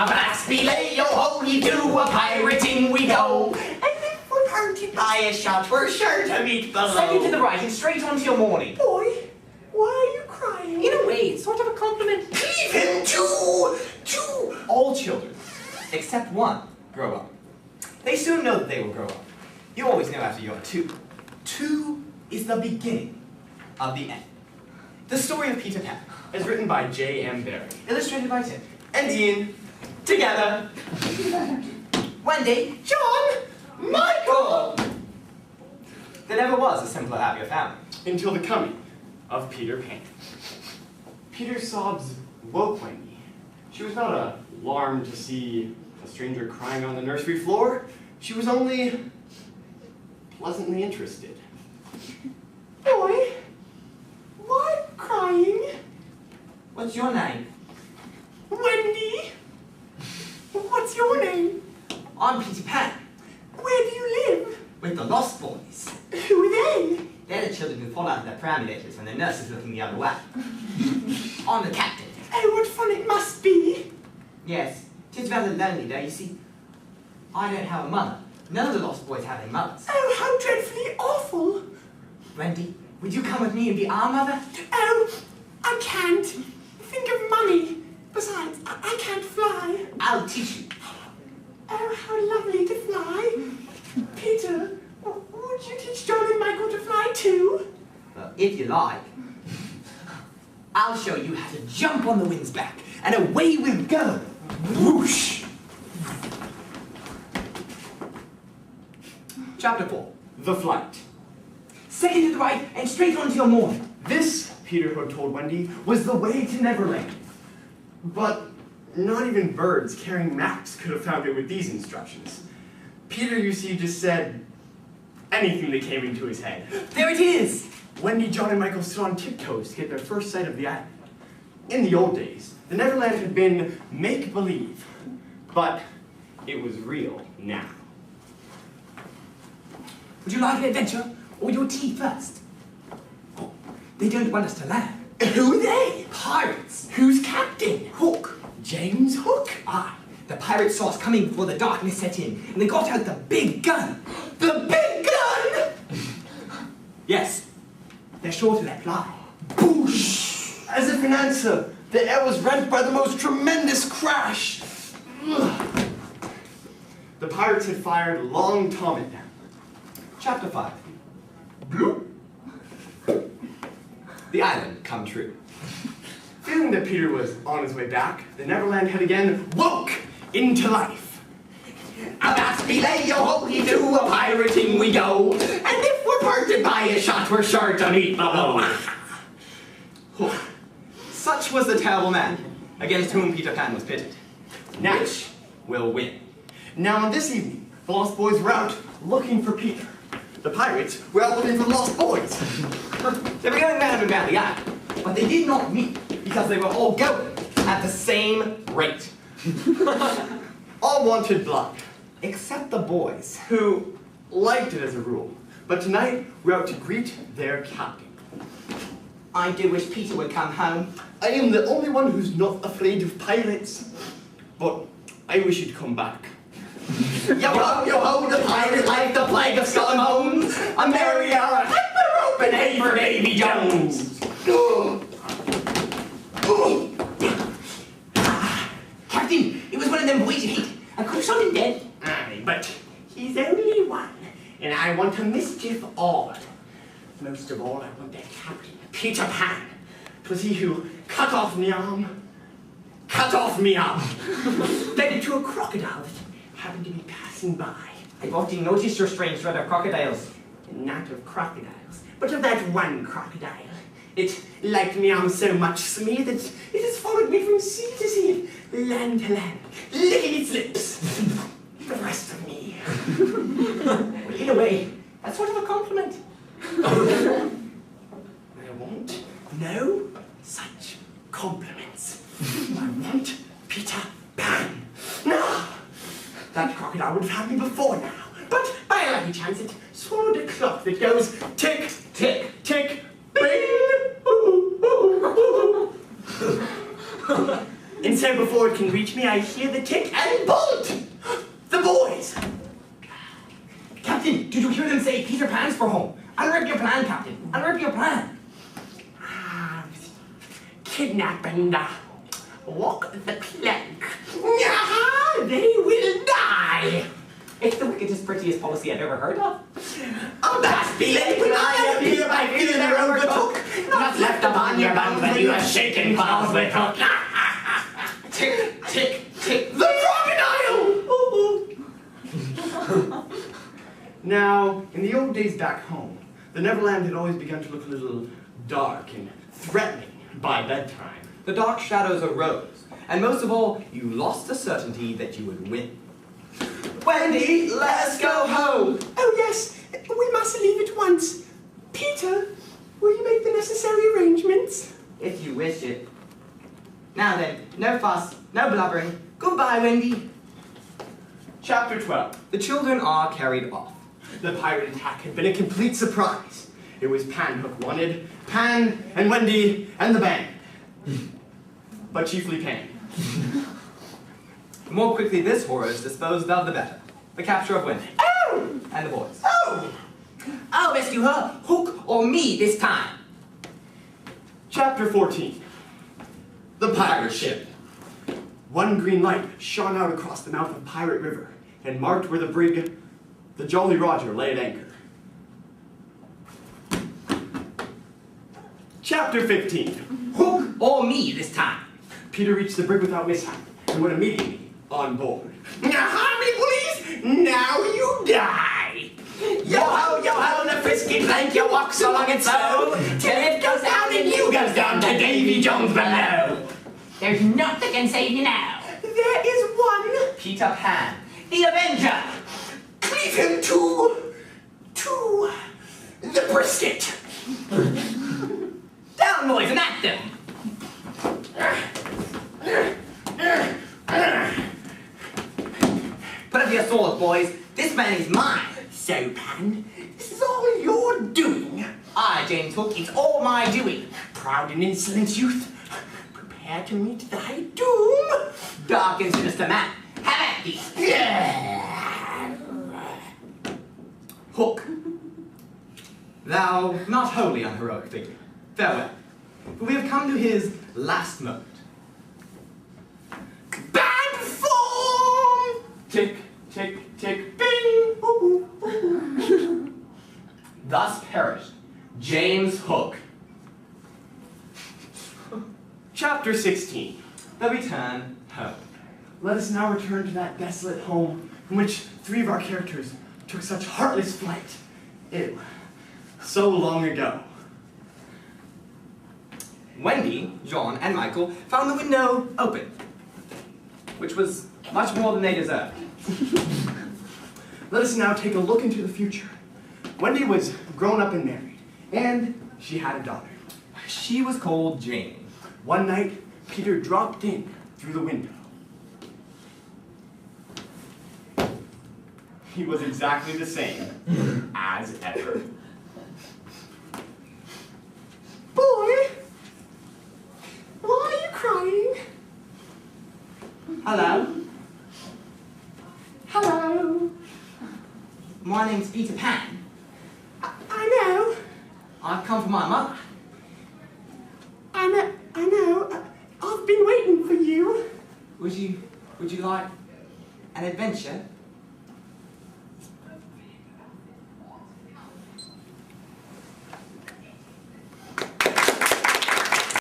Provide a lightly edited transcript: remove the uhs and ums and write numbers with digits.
Avast belay, yo ho, we do, a pirating we go. And if we're parted by a shot, we're sure to meet below. Second to the right and straight on to your morning. Boy, why are you crying? In a way, it's sort of a compliment. Leave him to All children, except one, grow up. They soon know that they will grow up. You always know after you're two. Two is the beginning of the end. The Story of Peter Pan is written by J.M. Barrie, illustrated by Tim, and Ian, together. Wendy, John, Michael! There never was a simpler, happier family. Until the coming of Peter Pan. Peter's sobs woke Wendy. She was not alarmed to see a stranger crying on the nursery floor. She was only pleasantly interested. Boy, why crying? What's your name? Wendy, what's your name? I'm Peter Pan, Where do you live? with the Lost Boys. Who are they? They're the children who fall out of their perambulators when their nurse is looking the other way. I'm the captain. Oh, what fun it must be. Yes, 'tis rather lonely there, you see. I don't have a mother. None of the Lost Boys have any mothers. Oh, how dreadfully awful. Wendy, would you come with me and be our mother? Oh, I can't. Think of money. Besides, I can't fly. I'll teach you. Oh, how lovely to fly. Peter, would you teach John and Michael to fly too? Well, if you like. I'll show you how to jump on the wind's back, and away we'll go. Whoosh! Chapter 4. The Flight. Second to the right and straight on to your morning. This, Peter had told Wendy, was the way to Neverland. But not even birds carrying maps could have found it with these instructions. Peter, you see, just said anything that came into his head. There it is! Wendy, John, and Michael stood on tiptoes to get their first sight of the island. In the old days, the Neverland had been make-believe, but it was real now. Would you like an adventure, or your tea first? Oh, they don't want us to land. Who are they? Pirates! Who's captain? Hook! James Hook. Ah, the pirates saw us coming before the darkness set in, and they got out the big gun. The big gun! Yes, they're sure to let fly. Boosh! As if in answer, the air was rent by the most tremendous crash. The pirates had fired Long Tom at them. Chapter 5. Bloop. The island come true. Feeling that Peter was on his way back, the Neverland had again woke into life. Avast belay, yo ho, we do, a pirating we go. And if we're parted by a shot, we're sure to meet below. Such was the terrible man against whom Peter Pan was pitted. Now, Which will win? now on this evening, the Lost Boys were out looking for Peter. The pirates were out looking for the Lost Boys. They were going round and round the island, but they did not meet because they were all going at the same rate. All wanted blood, Except the boys. who liked it as a rule. But tonight, we're out to greet their captain. I do wish Peter would come home. I am the only one who's not afraid of pirates. But I wish he'd come back. Yo ho, the pirate life, the plague of skull and bones. A merry hour, hit the rope and hey for Davy Jones. Captain, it was one of them boys you hate. Of course I'm in dead. Aye, but he's only one, and I want to mischief all. Most of all, I want that captain, Peter Pan. 'Twas he who cut off me arm, fed it to a crocodile that happened to be passing by. I've often noticed your strange dread of crocodiles. Not of crocodiles, but of that one crocodile. It liked me arm so much, Smee, that it has followed me from sea to sea, land to land, licking its lips. The rest of me. Well, in a way, that's sort of a compliment. I want no such compliments. I want Peter Pan. No! That crocodile would have had me before now, but by a lucky chance it swallowed a clock that goes tick, tick, tick, bing, boo, boo, boo. And so before sword can reach me, I hear the tick and bolt! The boys! Captain, did you hear them say Peter Pan's for home? Unrip your plan, Captain. Unrip your plan. Kidnapping, walk the plank. They will die! It's the wickedest, prettiest policy I've ever heard of. Alas, be late when I appear, my fear overtook. Not left upon your bones when you have shaken claws with hook. Tick, tick, tick. The crocodile! Now, in the old days back home, the Neverland had always begun to look a little dark and threatening by bedtime. The dark shadows arose, and most of all, you lost the certainty that you would win. Wendy, let us go home. Oh yes, we must leave at once. Peter, will you make the necessary arrangements? If you wish it. Now then, no fuss, no blubbering. Goodbye, Wendy. Chapter 12. The children are carried off. The pirate attack had been a complete surprise. It was Pan Hook wanted, Pan and Wendy and the band. But chiefly Pan. The more quickly this horror is disposed of, the better. The capture of Wendy. Oh! And the boys. Oh! I'll rescue her, Hook or me this time. Chapter 14. The pirate ship. One green light shone out across the mouth of Pirate River and marked where the brig, the Jolly Roger, lay at anchor. Chapter 15. Hook or me this time. Peter reached the brig without mishap and went immediately on board. Harmony, please! Now you die! Yo-ho, the frisky plank, you walk so long and slow, till it goes down and you goes down to Davy Jones below. There's naught that can save you now. There is one. Peter Pan. The Avenger! Cleave him to the brisket. Down, boys, and at them! Put up your swords, boys. This man is mine. So, Pan, this is all your doing. I, James Hook, it's all my doing. Proud and insolent youth, prepare to meet thy doom. Dark and sinister man. Have at thee. Hook. Thou not wholly unheroic figure. Farewell. For we have come to his last moment. Bad form! Tick, tick, tick, bing! Ooh, ooh. Thus perished James Hook. Chapter 16. The return home. Let us now return to that desolate home from which 3 of our characters took such heartless flight. Ew. So long ago. Wendy, John, and Michael found the window open, which was much more than they deserved. Let us now take a look into the future. Wendy was grown up and married, and she had a daughter. She was called Jane. One night, Peter dropped in through the window. He was exactly the same as ever. Boy, why are you crying? Hello, Hello. my name's Peter Pan. I know. I've come for my mother. I know. I've been waiting for you. Would you like an adventure?